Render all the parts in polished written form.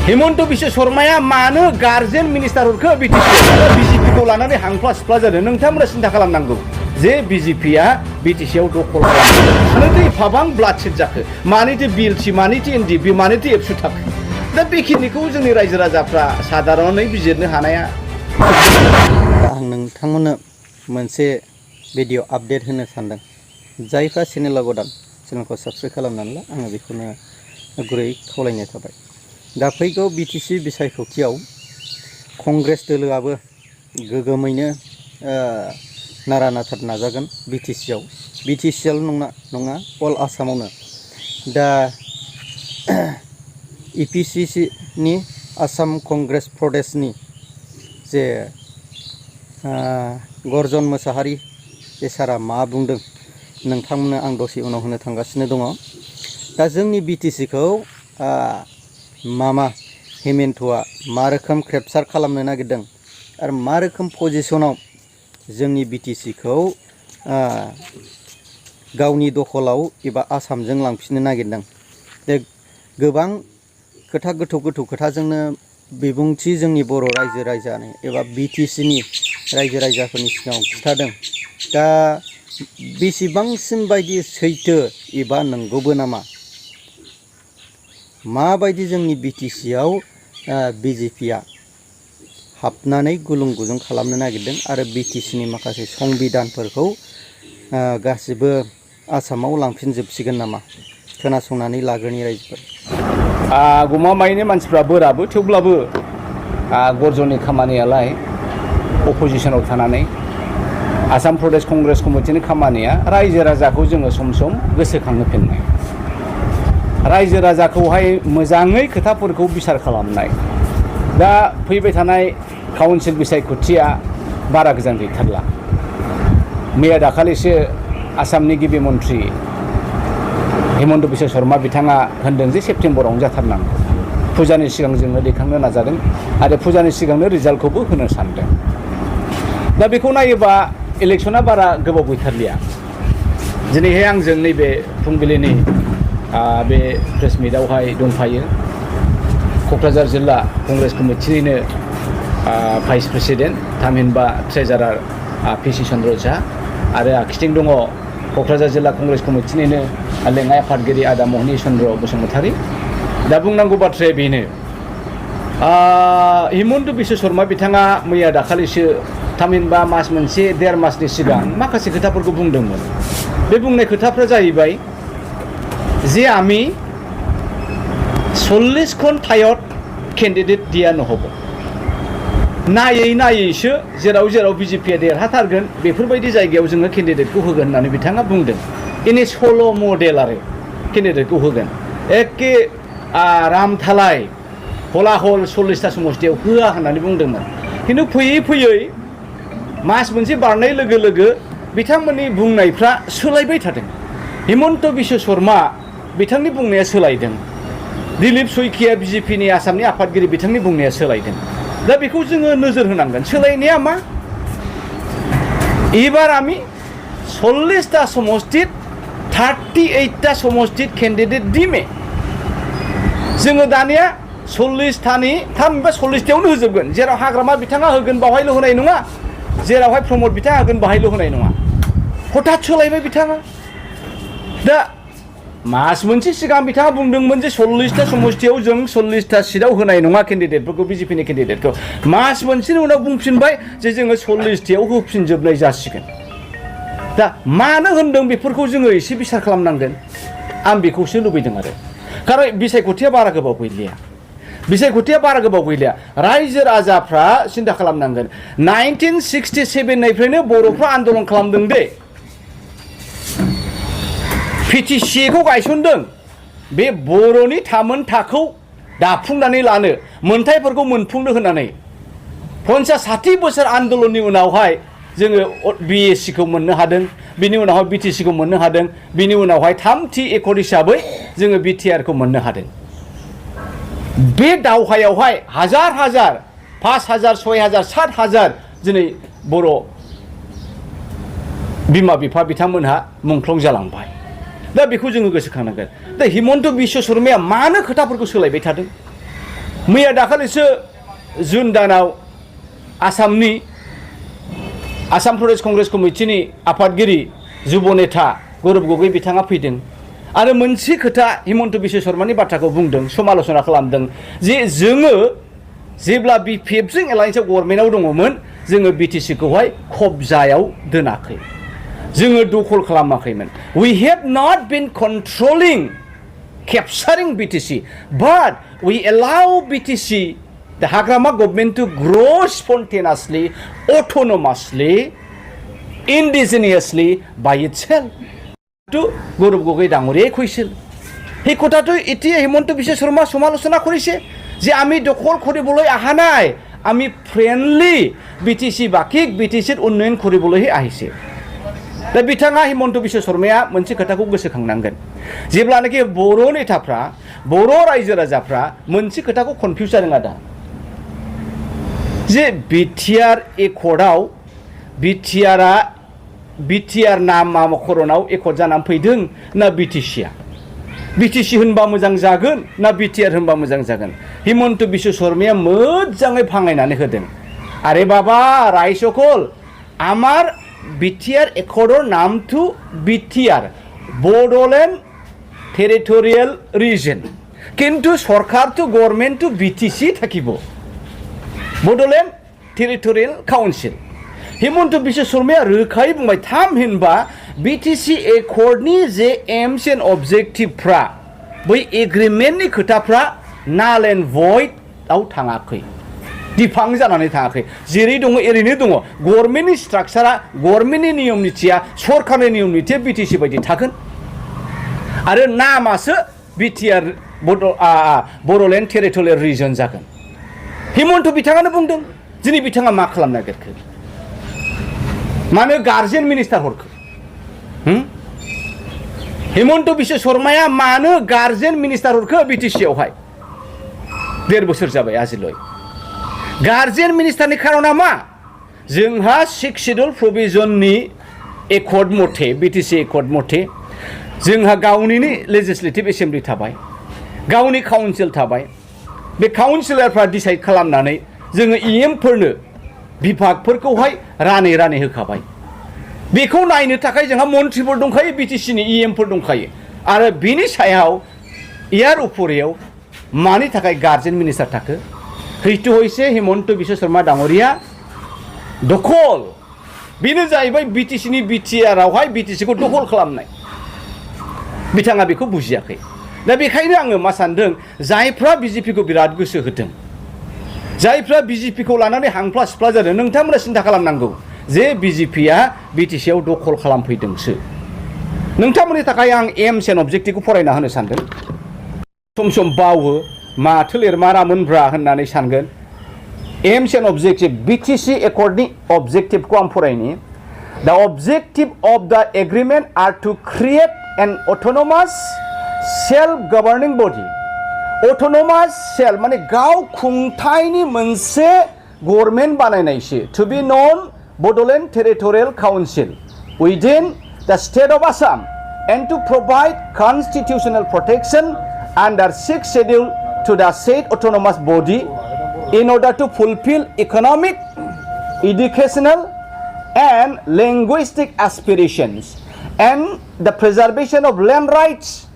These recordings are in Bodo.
हेमंत बिश्व शर्माया मानो गार्जेन मिनिस्टारखौ बिजेपिखौ लानानै हांफ्ला सिफ्ला जादों नोंथांमोना सिन्था खालामनांगौ जे बिजेपिया बिटिसिआव दखल खालामदों मानोथो एफाबां ब्लाडसेड जाखो मानोथो बिएलसि मानोथो एनडिएफबि मानोथो एबसु थाखो दा बेखिनिखौ जोंनि रायजो राजाफ्रा साधारनै बिजिरनो हानाया आं नोंथांमोननो मोनसे भिडिअ आपडेट होनो सानदों जायफ्रा चेनेलाव गोदान चेनेलखौ साबस्क्राइब खालामनानै ला आङो बेखौनो गुरै खावलायनाय थाबाय दा फैगौ बिटिसि बिसायख'थियाव कंग्रेस दोलोआबो गोगोमैनो नारा नाथार नाजागोन बिटिसिआल नङा अल आसामावनो दा इपिसिसिनि आसाम कंग्रेस प्रदेशनि जे गरजन मोसाहारि बे सारा मा बुंदों नोंथांमोननो आं दसे उनाव होनो थांगासिनो दङ दा जोंनि बिटिसिखौ हेमेन्टआ मा रोखोम क्रेपचार खालामनो नागिरदों आरो मा रोखोम पजिशनाव जोंनि बिटिसिखौ गावनि दखलाव एबा आसामजों लांफिननो नागिरदों बे गोबां खोथा गोथौ खोथाजोंनो बिबुंथि जोंनि बर' रायजो राजानि एबा बिटिसिनि रायजो राजाफोरनि सिगाङाव खिथादों दा बेसेबांसिम बायदि सैथो एबा नंगौबो नामा माबायदि जोंनि बिटिसिआव बिजेपिआ हाबनानै गुलुं गुजुं खालामनो नागिरदों आरो बिटिसिनि माखासे संबिधानफोरखौ गासिबो आसामाव लांफिनजोबसिगोन नामा खोनासंनानै लाग्रोनि रायजोफोर गमामायैनो मानसिफ्रा बोराबो थेवब्लाबो गरजननि खामानियालाय अपोजिशनाव थानानै आसाम प्रदेश कंग्रेस कमिटिनि खामानिया रायजो राजाखौ जोङो सम सम गोसोखांहोफिननाय रायजो राजाखौहाय मोजाङै खोथाफोरखौ बिसार खालामनाय दा फैबाय थानाय काउन्सिल बिसायख'थिया बारा गोजान गैथारला मैया दाखालिसो आसामनि गिबि मन्थ्रि हेमंत बिश्व शर्मा बिथाङा होनदों जे सेप्तेम्बरावनो जाथारनांगौ फुजानि सिगां जोङो दैखांनो नाजादों आरो फुजानि सिगांनो रिजाल्टखौबो होनो सानदों दा बेखौ नायोबा इलेक्सना बारा गोबाव गैथारलिया दिनैहाय आंजों नैबे फुंबिलिनि बे प्रेस मिटआवहाय दंफायो क'क्राझार जिल्ला कंग्रेस कमिटिनिनो भाइस प्रेसिडेन्ट थामहिनबा ट्रेजारार पिसि चन्द्र झा आरो आखिथिं दङ क'क्राझार जिल्ला कंग्रेस कमिटिनिनो लेङाइ आफादगिरि आदा महनि चन्द्र बसुमतारी दा बुंनांगौ बाथ्राया बेनो हेमंत बिश्व शर्मा बिथाङा मैया दाखालिसो थामहिनबा मास मोनसे देर मासनि सिगां माखासे खोथाफोरखौ बुंदोंमोन बे बुंनाय खोथाफ्रा जाहैबाय যে আমি 40খন ঠাইত কেণ্ডিডেট দিয়া নহ'ব नायैसो जेराव बिजेपिया देरहाथारगोन बेफोरबायदि जायगायाव जोङो केन्डिडेटखौ होगोन होननानै बिथाङा बुंदों इनि सल' मडेल आरो केन्डिडेटखौ होगोन एखे रामथालाय हलाहल 40टा समस्तियाव होआ होननानै बुंदोंमोन खिन्थु फैयै मास मोनसे बारनाय लोगो लोगो बिथांमोननि बुंनायफ्रा सोलायबाय थादों हेमंत बिश्व शर्मा बिथांनि बुंनाया सोलायदों दिलीप शइकिया बिजेपिनि आसामनि आफादगिरि बिथांनि बुंनाया सोलायदों दा बेखौ जोङो नोजोर होनांगोन सोलायनाया मा एबार आमी 40टा समस्तित 38टा समस्तित केन्डिडेट दिमे जोङो दानिया 40टानि थामहिनबा 40टायावनो होजोबगोन जेराव हाग्रामा बिथाङा होगोन बावहायल' होनाय नङा जेरावहाय प्रमद बिथाङा होगोन बाहायल' होनाय नङा हठात सोलायबाय बिथाङा दा मास मोनसे सिगां बिथाङा बुंदोंमोन जे 40टा समस्तियाव जों 40टा सिटआव होनाय नङा केन्डिडेटफोरखौ बिजेपिनि केन्डिडेटखौ मास मोनसेनि उनाव बुंफिनबाय जे जोङो 40टायाव होफिनजोबनाय जासिगोन दा मानो होनदों बेफोरखौ जोङो एसे बिसार खालामनांगोन आं बेखौसो लुबैदों आरो खारन बिसायख'थिया बारा गोबाव गैलिया रायजो राजाफ्रा सिन्था खालामनांगोन 1967 निफ्रायनो बर'फ्रा आन्दलन खालामदों दे पिटिसिखौ गायसनदों बे बर'नि थामोनथाखौ दाफुंनानै लानो मोनथायफोरखौ मोनफुंनो होननानै 50-60 बोसोर आन्दलननि उनावहाय जोङो बिएससिखौ मोननो हादों बिनि उनावहाय बिटिसिखौ मोननो हादों बिनि उनावहाय थामथि एकर्ड हिसाबै जोङो बिटिआरखौ मोननो हादों बे दावहायावहाय हाजार 5,000 6,000 7,000 दिनै बर' बिमा बिफा बिथांमोनहा मुंख्लं जालांबाय दा बेखौ जोङो गोसोखांनांगोन दा हेमंत बिश्व शर्माया मानो खोथाफोरखौ सोलायबाय थादों मैया दाखालिसो जुन दानाव आसामनि आसाम प्रदेश कंग्रेस कमिटिनि आफादगिरि जुब नेता गौरब गगৈ बिथाङा फैदों आरो मोनसे खोथा हिमन्त बिश्व शर्मानि बाथ्राखौ बुंदों समालोचना खालामदों जे जोङो जेब्ला बिपिएफजों एलायन्सआव गभर्नमेन्टआव दङमोन जोङो बिटिसिखौहाय खबजायाव दोनाखै जोङो दखल खालामाखैमोन we have not been controlling capturing BTC but we allow BTC the Hagrama government to grow spontaneously autonomously indigenously by itself to Gaurav Gogoi ডাঙৰীয়াই কৈছিল সেই কথাটো এতিয়া হিমন্ত বিশ্ব শৰ্মা সমালোচনা কৰিছে যে আমি দখল কৰিবলৈ অহা নাই আমি ফ্ৰেণ্ডলি বিটিসি বাকিক বিটিসিৰ উন্নয়ন কৰিবলৈহে আহিছে दा बिथाङा हिमन्त बिश्व शर्माया मोनसे खोथाखौ गोसोखांनांगोन जेब्लानाखि बर' नेताफ्रा बर' रायजो राजाफ्रा मोनसे खोथाखौ कनफिउज जादों आदा जे बिटिआर एकर्डआव बिटिआर नामा मख'रनाव एकर्ड जानानै फैदों ना बिटिसिआ बिटिसि होनबा मोजां जागोन ना बिटिआर होनबा मोजां जागोन हिमन्त बिश्व शर्माया मोजाङै फांनायनानै होदों आरे बाबा रायजসকল আমার বিটিআর একর্ডৰ নামটো বিটিআর বড়োলেণ্ড টেৰিটৰিয়েল ৰিজন কিন্তু সরকারটো গভর্নমেন্টটো বিটিসি থাকিব বড়োলেণ্ড টেৰিটৰিয়েল কাউন্सिल हिमन्त बिश्व शर्माया रोखायै बुंबाय थामहिनबा बिटिसि एकर्डनि जे एम्स एन्ड अबजेक्टिभफ्रा बै एग्रिमेन्टनि खोथाफ्रा नाल एन्ड भइडआव थाङाखै दिफां जानानै थाङाखै जेरै दङ एरैनो दङ गभर्नमेन्टनि स्ट्राक्चारा गभर्नमेन्टनि नियम निथिया सरकारनि नियम निथिया बिटिसि बायदि थागोन आरो नामासो बिटिआर बड'लेण्ड टेरिटरियेल रिजन जागोन हिमन्त बिथाङानो बुंदों दिनै बिथाङा मा खालामनो नागिरखो मानो गार्जेन मिनिस्टार हरखो हिमन्त बिश्व शर्माया मानो गार्जेन मिनिस्टार हरखो बिटिसिआवहाय 1.5 बोसोर जाबाय आजिलय गार्जेन मिनिस्टारनि खारना मा जोंहा 6 शेड्यूल प्रोविजननि एकर्ड मथे बिटिसि एकर्ड मथे जोंहा गावनिनो लेजिस्लेटिभ एसेम्बलि थाबाय गावनि काउन्सिल थाबाय बे काउन्सिलरफ्रा डिसाइड खालामनानै जोङो इएमफोरनो बिभागफोरखौहाय रानै होखाबाय बेखौ नायनो थाखाय जोंहा मन्थ्रिफोर दंखायो बिटिसिनि इएमफोर दंखायो आरो बिनि सायाव यार उपरियाव मानि थाखाय गार्जेन मिनिस्टार थाखो हैथु हयसे हिमन्त बिश्व शर्मा डाङरिया दखल बेनो जाहैबाय बिटिसिनि बिटिआरआवहाय बिटिसिखौ दखल खालामनाय बिथाङा बेखौ बुजियाखै दा बेखायनो आङो मा सानदों जायफ्रा बिजेपिखौ बिराद गोसो होदों जायफ्रा बिजेपिखौ लानानै हांफ्ला सिफ्ला जादों नोंथांमोना सिन्था खालामनांगौ जे बिजेपिया बिटिसिआव दखल खालामफैदोंसो नोंथांमोननि थाखाय आं एम्स एन्ड अबजेक्टिभखौ फरायना होनो सानदों सम बावो माथो लिरमारामोनब्रा होननानै सानगोन एम्स एन्ड अबजेक्टिभ बिटिसि एकर्डनि अबजेक्टिभखौ आं फरायनि the objective of the agreement are to create an autonomous self governing body autonomous self माने गाव खुंथायनि मोनसे गभर्नमेन्ट बानायनायसो to be known Bodoland territorial council within the state of Assam and to provide constitutional protection under 6 schedule to the state autonomous body in order to fulfill economic, educational and linguistic aspirations and the preservation of land rights,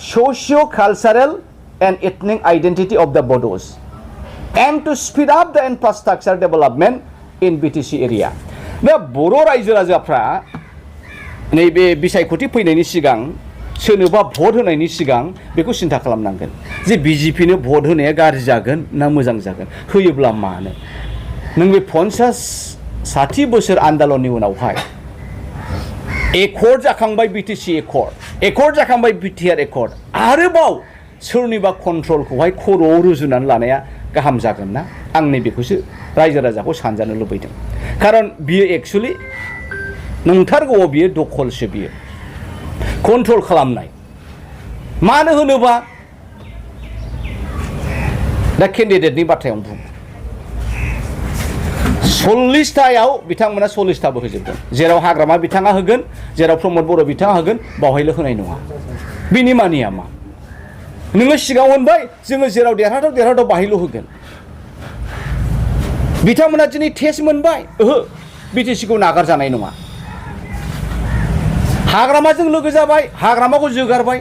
socio-cultural and ethnic identity of the Bodos and to speed up the infrastructure development in BTC area. दा बर' रायजो राजाफ्रा नैबे बिसायख'थि फैनायनि सिगां सोरनोबा भट होनायनि सिगां बेखौ सिन्था खालामनांगोन जे बिजेपिनो भट होनाया गाज्रि जागोन ना मोजां जागोन होयोब्ला मानो नों बे 50-60 बोसोर आन्दलननि उनावहाय एकर्ड जाखांबाय बिटिसि एकर्ड जाखांबाय बिटिआर एकर्ड आरोबाव सोरनिबा कन्ट्रलखौहाय खर'आव रुजुनानै लानाया गाहाम जागोन ना आं नैबेखौसो रायजो राजाखौ सानजानो लुबैदों खारन बियो एक्चुअलि नंथारगौआव बियो दखलसो बियो कन्ट्रल खालामनाय मानो होनोबा दा केन्डिडेटनि बाथ्रायाव बुं 40थायाव बिथांमोना 40थाबो होजोबदों जेराव हाग्रामा बिथाङा होगोन जेराव प्रमद बर' बिथाङा होगोन बावहायल' होनाय नङा बिनि मानिया मा नोङो सिगाङाव होनबाय जोङो जेराव देरहाथाव बाहायल' होगोन। बिथांमोना दिनै टेस्ट मोनबाय ओहो बिटिसिखौ नागारजानाय नङा। हाग्रामाजों लोगो जाबाय, हाग्रामाखौ जोगारबाय,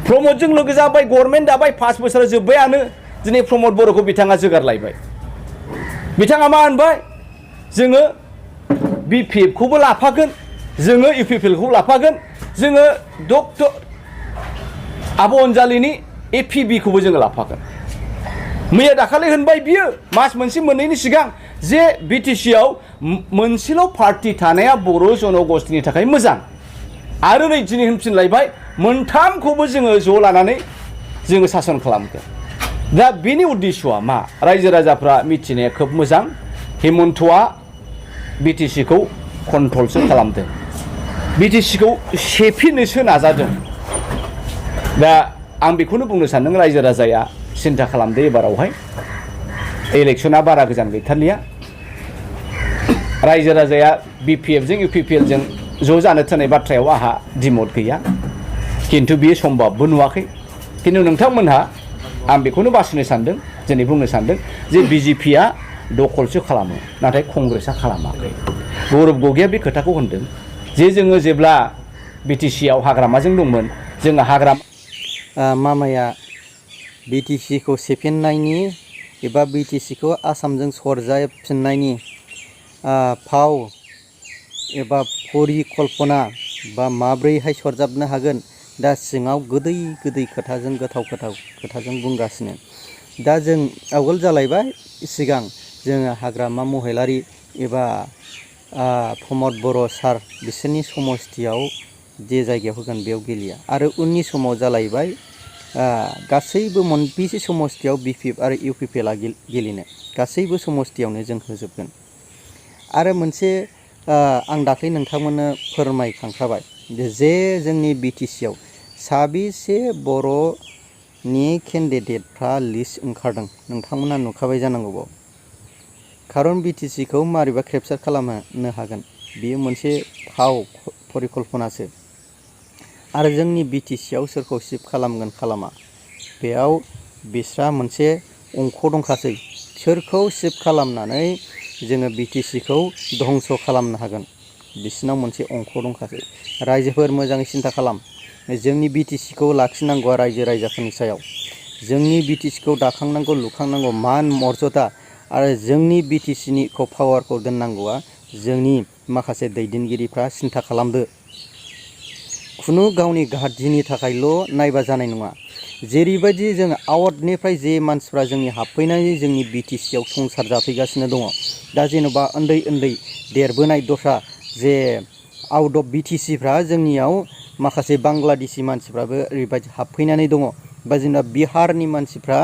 प्रमदजों लोगो जाबाय, गभर्नमेन्ट दाबाय, 5 बोसोर जोब्बायानो दिनै प्रमद बर'खौ बिथाङा जोगारलायबाय। बिथाङा मा होनबाय जोङो BPFखौबो लाफागोन, जोङो UPPLखौ लाफागोन, जोङो डक्टर आब' अनजालिनि APBखौबो जोङो लाफागोन। मैया दाखालि होनबाय बियो मास मोनसे मोननैनि सिगां जे BTCआव मोनसेल' पार्टि थानाया बर' जनगोष्ठीनि थाखाय मोजां। आरो नै दिनै होनफिनलायबाय मोनथामखौबो जोङो ज' लानानै जोङो सासन खालामगोन। दा बेनि उद्देश्यआ मा रायजो राजाफ्रा मिथिनाया खोब मोजां। हेमन्तआ BTCखौ कन्ट्रलसो खालामदों, BTCखौ सेफिनोसो नाजादों। दा आं बेखौनो बुंनो सानदों रायजो राजाया सिन्था खालामदो एबारावहाय इलेक्सना बारा गोजान गैथारलिया। रायजो राजाया BPFजों UPPLजों ज' जानो थिननाय बाथ्रायाव आंहा दिमत गैया, खिन्थु बियो सम्भबबो नुवाखै। खिन्थु नोंथांमोनहा आं बेखौनो बासिनो सानदों, दिनै बुंनो सानदों जे BJPआ दखलसो खालामो नाथाय कंग्रेसआ खालामाखै। गौरब गगैया बे खोथाखौ होनदों जे जोङो जेब्ला BTCआव हाग्रामाजों दंमोन जोङो मामाया BTCखौ सेफिननायनि एबा BTCखौ आसामजों सरजाबफिननायनि फाव एबा परिकल्पना बा माब्रैहाय सरजाबनो हागोन दा सिङाव गोदै गोदै खोथाजों गोथाव खोथाजों बुंगासिनो। दा जों आवगोल जालायबाय सिगां जोङो हाग्रामा महिलारि एबा प्रमद बर' सार बिसोरनि समस्थियाव जे जायगायाव होगोन बेयाव गेलेया। आरो उननि समाव जालायबाय गासैबो मोनबेसे समस्थियाव BPF आरो UPPLआ गेलेनो गासैबो समस्थियावनो जों होजोबगोन। आरो मोनसे आं दाख्लै नोंथांमोननो फोरमायखांखाबाय जे जोंनि BTCआव साबेसे बर'नि केन्डिडेटफ्रा लिस्ट ओंखारदों नोंथांमोना नुखाबाय जानांगौ। खारन BTCखौ मारैबा केपचार खालामनो हागोन बेयो मोनसे फाव परिकल्पनासो। आरो जोंनि BTCआव सोरखौ सिफ खालामगोन खालामा बेयाव बिस्रा मोनसे अंक दंखासै। सोरखौ सिफ खालामनानै जोङो BTCखौ धंस खालामनो हागोन बिसिनाव मोनसे अंक दंखासै। रायजोफोर मोजाङै सिन्था खालाम, जोंनि BTCखौ लाखिनांगौआ रायजो राजाफोरनि सायाव। जोंनि BTCखौ दाखांनांगौ लुखांनांगौ मान मर्यादा आरो जोंनि BTCनि पावारखौ दोननांगौआ जोंनि माखासे दैदेनगिरिफ्रा सिन्था खालामदो। खुनु गावनि गाज्रिनि थाखायल' नायबा जानाय नङा। जेरैबायदि जों आउटनिफ्राय जे मानसिफ्रा जोंनि हाबफैनानै जोंनि BTCआव संसार जाफैगासिनो दङ, दा जेन'बा उन्दै उन्दै देरबोनाय दस्रा जे आउट अफ BTCफ्रा जोंनियाव माखासे बांलादेशि मानसिफ्राबो ओरैबायदि हाबफैनानै दङ, बा जेनेबा बिहारनि मानसिफ्रा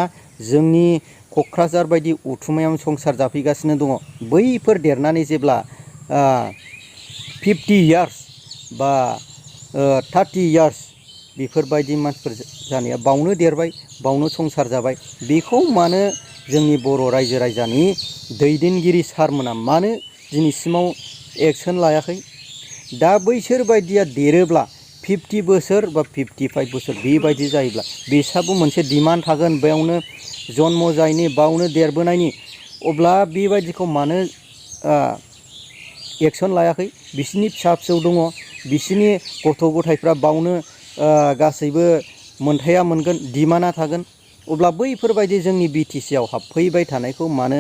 जोंनि क'क्राझार बायदि उथुमायाव संसार जाफैगासिनो दङ। बैफोर देरनानै जेब्ला 50 इयार्स बा 30 इयार्स बेफोरबायदि मानसिफोर जानाया बावनो देरबाय, बावनो संसार जाबाय। बेखौ मानो जोंनि बर' रायजो राजानि दैदेनगिरि सारमोना मानो दिनैसिमाव एक्सन लायाखै? दा बैसोर बायदिया देरोब्ला 50 बोसोर बा 55 बोसोर बेबायदि जायोब्ला बिसाबो मोनसे डिमान्ड थागोन बेयावनो जन्म जायैनि बावनो देरबोनायनि। अब्ला बेबायदिखौ मानो एक्सन लायाखै? बिसिनि फिसा फिसौ दङ, बिसिनि गथ' गथायफ्रा बावनो गासैबो मोनथाया मोनगोन, डिमान्डआ थागोन। अब्ला बैफोरबायदि जोंनि BTCआव हाबफैबाय थानायखौ मानो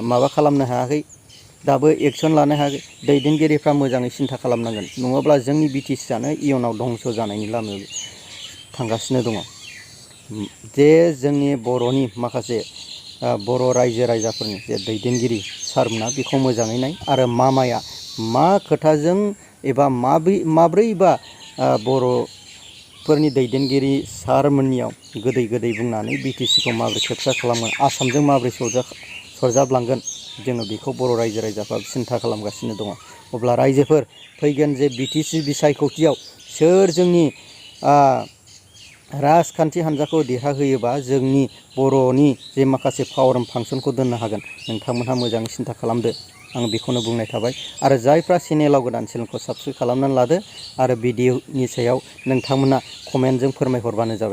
माबा खालामनो हायाखै, दाबो एक्सन लानो हायाखै? दैदेनगिरिफ्रा मोजाङै सिन्था खालामनांगोन, नङाब्ला जोंनि BTCआनो इयुनाव धंस जानायनि लामायाव थांगासिनो दङ। जे जोंनि बर'नि माखासे बर' रायजो राजाफोरनि जे दैदेनगिरि सारमोना बेखौ मोजाङै नाय। आरो मामाया मा खोथाजों एबा माब्रैबा बर'फोरनि दैदेनगिरि सारमोननियाव गोदै गोदै बुंनानै BTCखौ माबोरै केपचार खालामगोन, आसामजों माबोरै सरजाबलांगोन, जोङो बेखौ बर' रायजो राजाफ्रा सिन्था खालामगासिनो दङ। अब्ला रायजोफोर फैगोन जे BTC बिसायख'थियाव सोर जोंनि राजखान्थि हान्जाखौ देरहाहोयोबा जोंनि बर'नि जे माखासे पावार फांसनखौ दोननो हागोन, नोंथांमोनहा मोजाङै सिन्था खालामदो। आं बेखौनो बुंनाय थाबाय। आरो जायफ्रा चेनेलाव गोदान चेनेलखौ साबस्क्राइब खालामनानै लादो आरो भिडिअनि सायाव नोंथांमोना कमेन्टजों फोरमायहरबानो जाबाय।